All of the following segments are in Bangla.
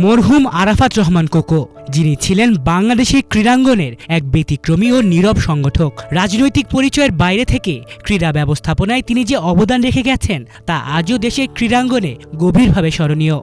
মরহুম আরাফাত রহমান কোকো, যিনি ছিলেন বাংলাদেশের ক্রীড়াঙ্গনের এক ব্যতিক্রমী ও নীরব সংগঠক। রাজনৈতিক পরিচয়ের বাইরে থেকে ক্রীড়া ব্যবস্থাপনায় তিনি যে অবদান রেখে গেছেন তা আজও দেশের ক্রীড়াঙ্গনে গভীরভাবে স্মরণীয়।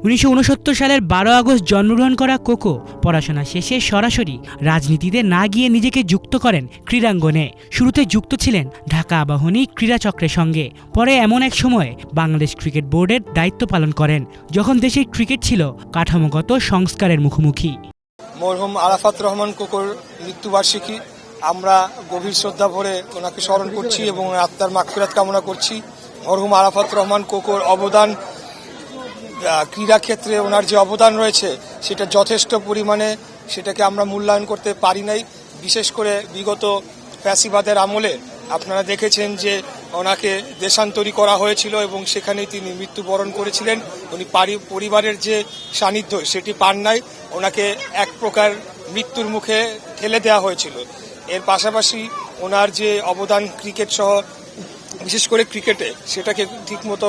1969 সালের 12 আগস্ট জন্মগ্রহণ করা কোকো পড়াশোনা শেষে সরাসরি রাজনীতিতে না গিয়ে নিজেকে যুক্ত করেন ক্রীড়াঙ্গনে। শুরুতে যুক্ত ছিলেন ঢাকা আবাহনী ক্রীড়াচক্রের সঙ্গে, পরে এমন এক সময়ে বাংলাদেশ ক্রিকেট বোর্ডের দায়িত্ব পালন করেন যখন দেশের ক্রিকেট ছিল কাঠামোগত সংস্কারের মুখোমুখি। মরহুম আরাফাত রহমান কোকোর মৃত্যুবার্ষিকী, আমরা গভীর শ্রদ্ধা ভরে ওনাকে স্মরণ করছি এবং আত্মার মাগফিরাত কামনা করছি। মরহুম আরাফাত রহমান কোকোর অবদান, ক্রীড়া ক্ষেত্রে ওনার যে অবদান রয়েছে সেটা যথেষ্ট পরিমাণে, সেটাকে আমরা মূল্যায়ন করতে পারি নাই। বিশেষ করে বিগত ফ্যাসিবাদের আমলে আপনারা দেখেছেন যে ওনাকে দেশান্তরী করা হয়েছিল এবং সেখানেই তিনি মৃত্যুবরণ করেছিলেন। উনি পরিবারের যে সান্নিধ্য সেটি পান নাই, ওনাকে এক প্রকার মৃত্যুর মুখে ঠেলে দেওয়া হয়েছিল। এর পাশাপাশি ওনার যে অবদান ক্রিকেট সহ বিশেষ করে ক্রিকেটে, সেটাকে ঠিকমতো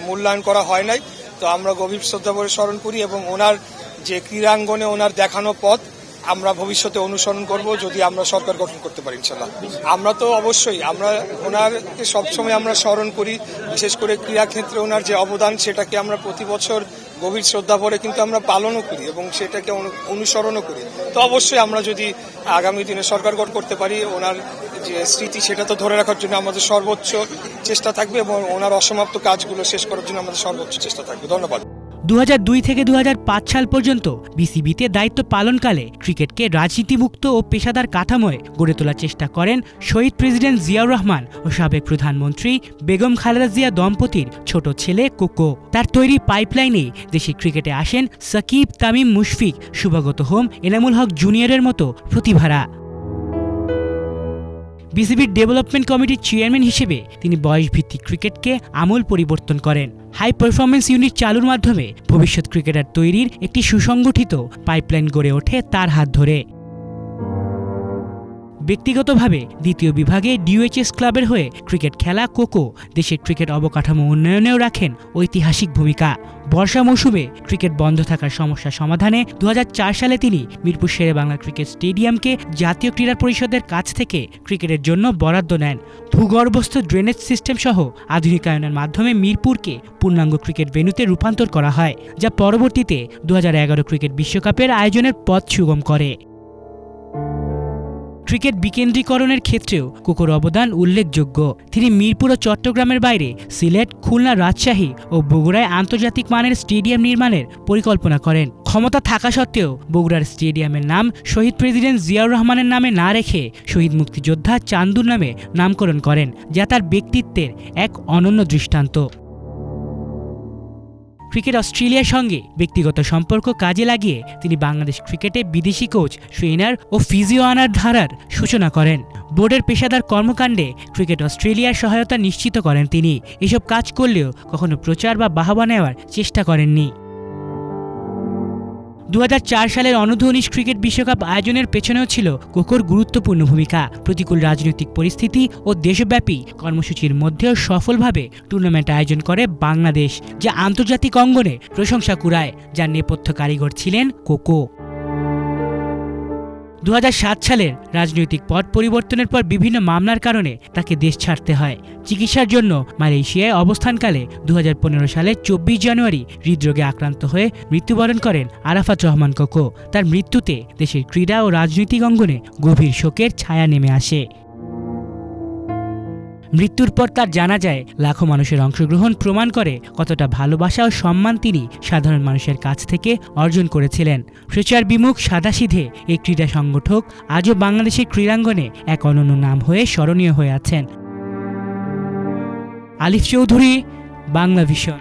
মূল্যায়ন করা হয় নাই। তো আমরা গভীর শ্রদ্ধা ভরে স্মরণ করি এবং ওনার যে ক্রীড়াঙ্গনে ওনার দেখানো পথ আমরা ভবিষ্যতে অনুসরণ করব যদি আমরা সরকার গঠন করতে পারি ইনশাল্লাহ। আমরা তো অবশ্যই আমরা ওনারকে সবসময় আমরা স্মরণ করি, বিশেষ করে ক্রীড়াক্ষেত্রে ওনার যে অবদান সেটাকে আমরা প্রতি বছর গভীর শ্রদ্ধা ভরে কিন্তু আমরা পালনও করি এবং সেটাকে অনুসরণও করি। তো অবশ্যই আমরা যদি আগামী দিনে সরকার গঠন করতে পারি, ওনার যে স্মৃতি সেটা তো ধরে রাখার জন্য আমাদের সর্বোচ্চ চেষ্টা থাকবে এবং ওনার অসমাপ্ত কাজগুলো শেষ করার জন্য আমাদের সর্বোচ্চ চেষ্টা থাকবে। ধন্যবাদ। 2002 থেকে 2005 সাল পর্যন্ত বিসিবিতে দায়িত্ব পালনকালে ক্রিকেটকে রাজনীতিমুক্ত ও পেশাদার কাঠামোয় গড়ে তোলার চেষ্টা করেন শহীদ প্রেসিডেন্ট জিয়াউর রহমান ও সাবেক প্রধানমন্ত্রী বেগম খালেদা জিয়া দম্পতির ছোট ছেলে কোকো। তার তৈরি পাইপলাইনে দেশে ক্রিকেটে আসেন সাকিব, তামিম, মুশফিক, শুভাগত হোম, এনামুল হক জুনিয়রের মতো প্রতিভারা। বিসিবির ডেভেলপমেন্ট কমিটির চেয়ারম্যান হিসেবে তিনি বয়সভিত্তিক ক্রিকেটকে আমূল পরিবর্তন করেন। হাই পারফরমেন্স ইউনিট চালুর মাধ্যমে ভবিষ্যৎ ক্রিকেটার তৈরির একটি সুসংগঠিত পাইপলাইন গড়ে ওঠে তার হাত ধরে। ব্যক্তিগতভাবে দ্বিতীয় বিভাগে ডিওএইচএস ক্লাবের হয়ে ক্রিকেট খেলা কোকো দেশের ক্রিকেট অবকাঠামো উন্নয়নেও রাখেন ঐতিহাসিক ভূমিকা। বর্ষা মৌসুমে ক্রিকেট বন্ধ থাকার সমস্যা সমাধানে 2004 সালে তিনি মিরপুর শেরেবাংলা ক্রিকেট স্টেডিয়ামকে জাতীয় ক্রীড়া পরিষদের কাছ থেকে ক্রিকেটের জন্য বরাদ্দ নেন। ভূগর্ভস্থ ড্রেনেজ সিস্টেম সহ আধুনিকায়নের মাধ্যমে মিরপুরকে পূর্ণাঙ্গ ক্রিকেট ভেন্যুতে রূপান্তর করা হয়, যা পরবর্তীতে 2011 ক্রিকেট বিশ্বকাপের আয়োজনের পথ সুগম করে। ক্রিকেট বিকেন্দ্রীকরণের ক্ষেত্রেও কোকোর অবদান উল্লেখযোগ্য। তিনি মিরপুর ও চট্টগ্রামের বাইরে সিলেট, খুলনা, রাজশাহী ও বগুড়ায় আন্তর্জাতিক মানের স্টেডিয়াম নির্মাণের পরিকল্পনা করেন। ক্ষমতা থাকা সত্ত্বেও বগুড়ার স্টেডিয়ামের নাম শহীদ প্রেসিডেন্ট জিয়াউর রহমানের নামে না রেখে শহীদ মুক্তিযোদ্ধা চান্দুর নামে নামকরণ করেন, যা তার ব্যক্তিত্বের এক অনন্য দৃষ্টান্ত। ক্রিকেট অস্ট্রেলিয়ার সঙ্গে ব্যক্তিগত সম্পর্ক কাজে লাগিয়ে তিনি বাংলাদেশ ক্রিকেটে বিদেশি কোচ, ট্রেনার ও ফিজিও আনার ধারার সূচনা করেন। বোর্ডের পেশাদার কর্মকাণ্ডে ক্রিকেট অস্ট্রেলিয়ার সহায়তা নিশ্চিত করেন তিনি। এসব কাজ করলেও কখনো প্রচার বা বাহবা নেওয়ার চেষ্টা করেননি। 2004 সালের অনূর্ধ্ব-19 ক্রিকেট বিশ্বকাপ আয়োজনের পেছনেও ছিল কোকোর গুরুত্বপূর্ণ ভূমিকা। প্রতিকূল রাজনৈতিক পরিস্থিতি ও দেশব্যাপী কর্মসূচির মধ্যেও সফলভাবে টুর্নামেন্ট আয়োজন করে বাংলাদেশ, যা আন্তর্জাতিক অঙ্গনে প্রশংসা কুড়ায়, যার নেপথ্য কারিগর ছিলেন কোকো। 2007 সালের রাজনৈতিক পট পরিবর্তনের পর বিভিন্ন মামলার কারণে তাকে দেশ ছাড়তে হয়। চিকিৎসার জন্য মালয়েশিয়ায় অবস্থানকালে 2015 সালের 24 জানুয়ারি হৃদরোগে আক্রান্ত হয়ে মৃত্যুবরণ করেন আরাফাত রহমান কোকো। তার মৃত্যুতে দেশের ক্রীড়া ও রাজনৈতিক অঙ্গনে গভীর শোকের ছায়া নেমে আসে। মৃত্যুর পর তার জানাজায় লাখো মানুষের অংশগ্রহণ প্রমাণ করে কতটা ভালোবাসা ও সম্মান তিনি সাধারণ মানুষের কাছ থেকে অর্জন করেছিলেন। প্রচার বিমুখ, সাদাসিধে এই ক্রীড়া সংগঠক আজও বাংলাদেশের ক্রীড়াঙ্গনে এক অনন্য নাম হয়ে স্মরণীয় হয়ে আছেন। আলিফ চৌধুরী, বাংলা ভিশন।